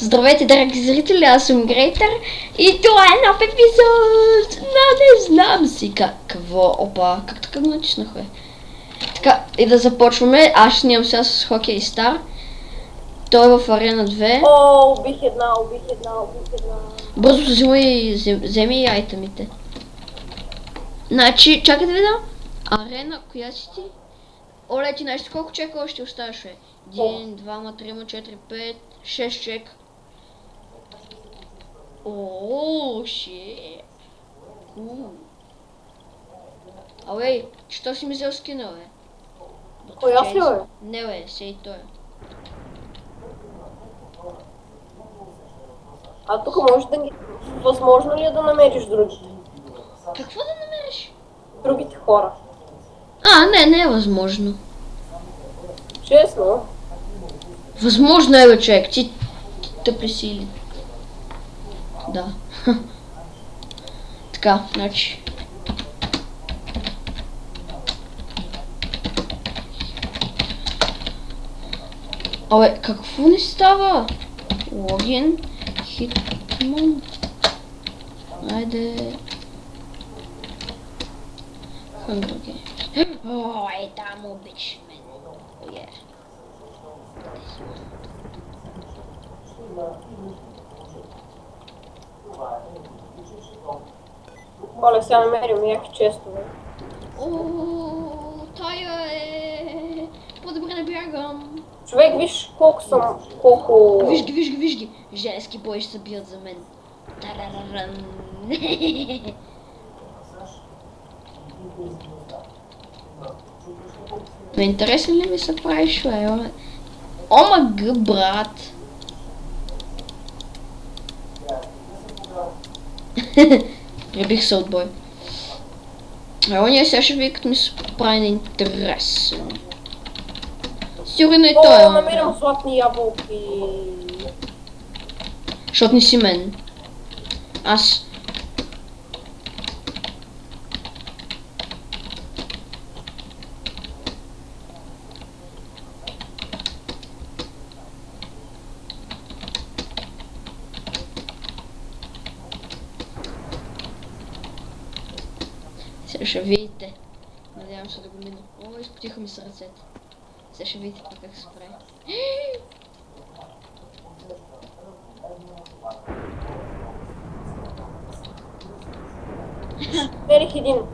Здравейте, драги зрители, аз съм Грейтър и това е нов епизод на не знам си какво. Опа, как така го натиснах, бе? Така, и да започваме. Аз ще нямам сега с Хокей Стар. Той е в Арена 2. О, убих една. Бързо вземи и айтемите. Значи, чакай да видя. Арена, коя си ти? Оле, ти знаеш колко чека още оставаш, бе? 1, 2, 3, 4, 5, 6 чека. Ооо, шит. Абе, що си ми взел скина, бе? Коя си, бе? Не, бе, сей той. А тук може да ги... Възможно ли е да намериш другите? Какво да намериш? Другите хора. Не е възможно. Честно? Възможно е, бе, човек, ти тъпли сили. Да. Така, значи. Абе, какво не става? Логин, Hitman. Айде. Hunger Games. О, там обич мен. О, е. Оле, сега намерим яки честове. О, тая е. По-добре да бягам. Човек, виж колко... Виж ги. Женски бой ще се бият за мен. Тарараран. Интересен ли ми се правиш, бе? Омага, брат. Пребих се от бой. Ние сега ще ви като ми се прави на интересен. Сигурно и той. Намирам златни ябълки. Защото не си мен. Аз. Сега ще видите. Надявам се да го мина. О, изпотиха ми се ръцете. Сега ще видите това как се прави.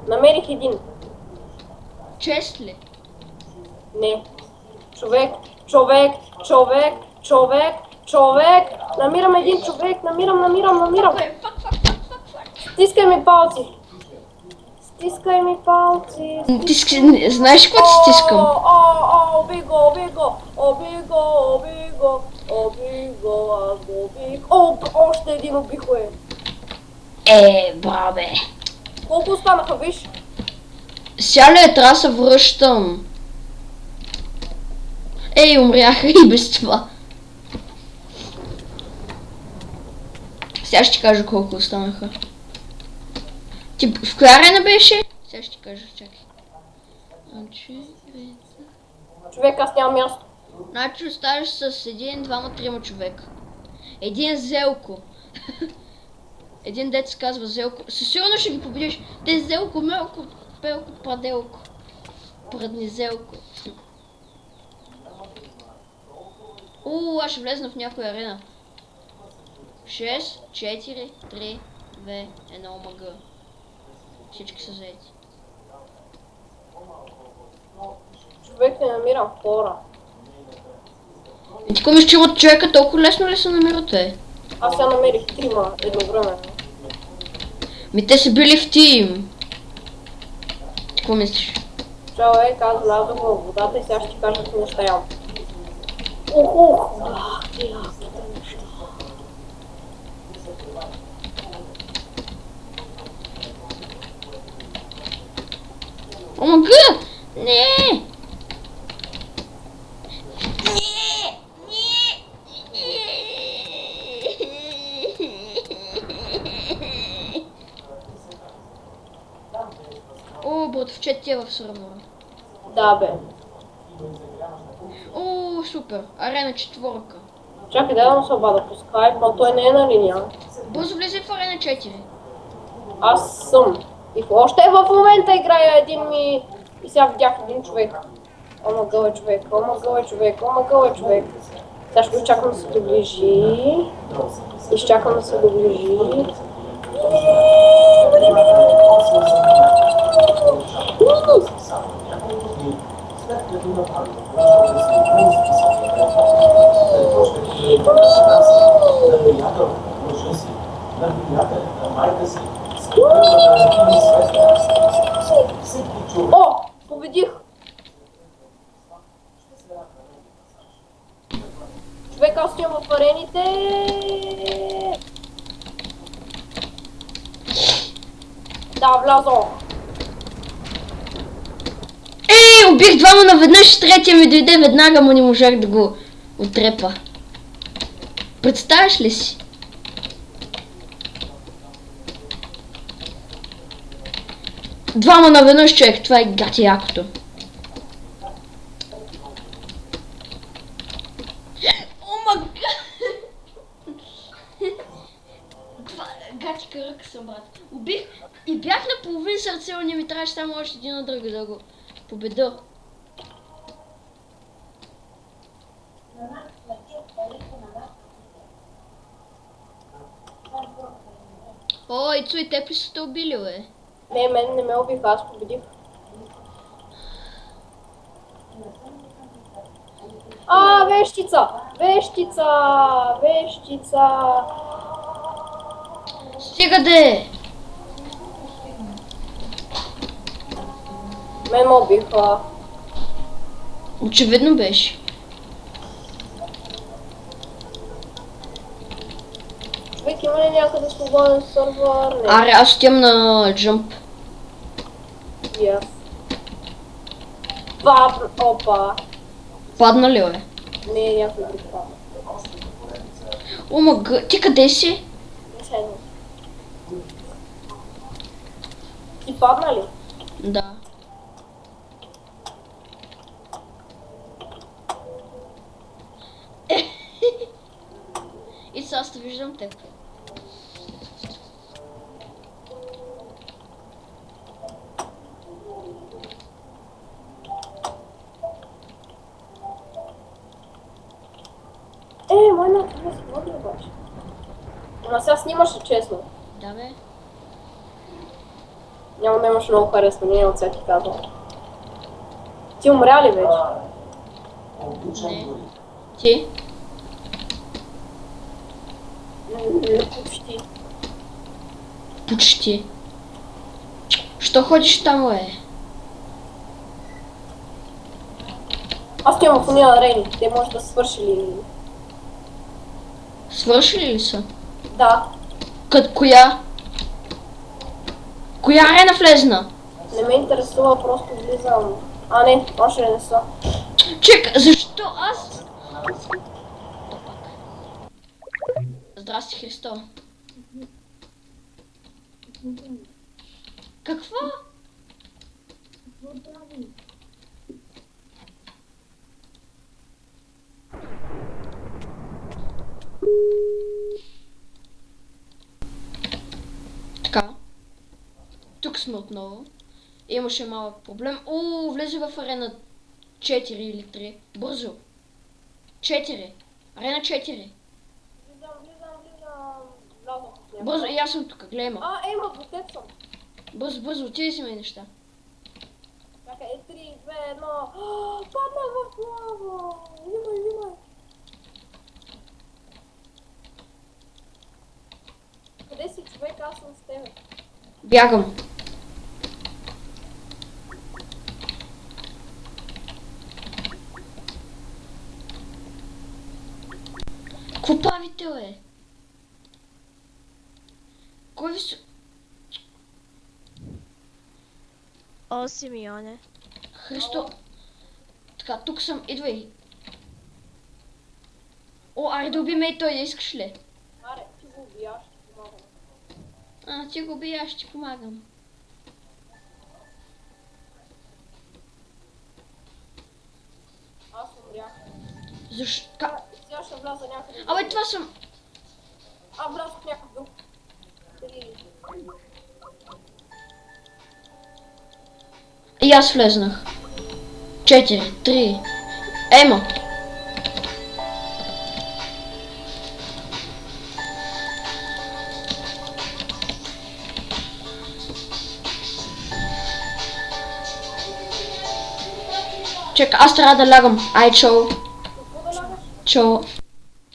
Намерих един. Чест ли? Не. Човек. Намирам един човек. Намирам. Стискай ми палци. Знаеш какво ти стискам? Още един убих, бе. Бабе. Колко останаха, виж? Сега ли трябва да се връщам? Умряха и без това. Сега ще ти кажа колко останаха. Ти в коя арена беше? Сега ще ти кажа, чакай. Човек, аз нямам място. Значи оставаш с 1, 2, 3 човека. Един Зелко. Един дет се казва Зелко. Със сигурно ще ги победиш. Те Зелко, Мелко, Пелко, Паделко. Праднизелко. Аз ще влезна в някоя арена. 6, 4, 3, 2, 1 омага. Всички са заети. Човек, не намирам хора. И ти мислиш, че от човека толкова лесно ли се намирате? Аз сега намерих трима едновременно. Те са били в тим. Ти какво мислиш? Човек, аз влязох във водата и сега ще ти кажа какви неща ям. Ти яките неща. Омага! Не! Братовчет ти е в сервера. Да, бе. О, супер. Арена 4. Чакай, дай да му се обада по скайп, но той не е на линия. Бързо влизай в арена 4. Аз съм. И още в момента играя един ми... И сега видях един човек. Ома гъл е човек, ома гъл е човек, ома гъл е човек. Сега ще го изчакам да се доближи. Изчакам да се доближи. О! Победих! Човек, аз стоям в арените. Да, влязох. Убих двама наведнъж, третия ми дойде веднага, но не можах да го отрепа. Представяш ли си? Двама наведнъж, човек, това е гати якото. Гати кръг съм, брат. Убих и бях на половин сърце, но не ми трябваше само още един на друга да го победа. О, Ицу, и теб ли са те убили, бе? Не, мен не ме убиха, аз победих. Вещица! Вещица! Вещица! Стига де! Мен ме убиха. Очевидно беше. Човек, има ли някъде свободен сървър? Не. Аре, аз отивам на джъмп. Yes. Опа. Падна ли, бе? Не, някой друг падна. Омага, ти къде си? Не седно. Ти падна ли? Да. И сега аз те виждам теб. Майна, това си води обаче. Ама сега снимаше честно. Да, бе. Няма да имаш много харесване от всеки казвам. Ти умря ли вече? Не. Ти? Почти. Почти. Що ходиш там, бе? Аз стоям в уния арени. Те може да свършили. Свършили ли са? Да. Коя? Коя арена влезна? Не ме интересува, просто влизам. Не, още не са. Чек, защо аз? Здрасти, Христо. Какво? Така. Тук сме отново. Имаше малък проблем. Влезе в арена 4 или 3. Бързо. 4. Арена 4. Влизам. Влязох в нея. Бързо, и аз съм тук, гледай ма. Има, готет съм. Бързо, отиди си ме неща. Чакай, 3, 2, 1. Падна в лава. Внимай. Къде си, човек? Аз съм с тебе. Бягам. Какво правите, бе? Кой ви се... О, Симеоне. Христо... Така, тук съм, идвай. Аре да убиме и той, да искаш ли? Аре, ти го убияш, ти помагам. Ти го убий, аз ще ти помагам. Аз умрях. Защо? Я ще вляза някъде. Абе, това съм... Влязох някъде друг. И аз влезнах. 4, 3. Ема. Чакай, аз трябва да лягам. Ай, чао. Какво да лягаш? Чао.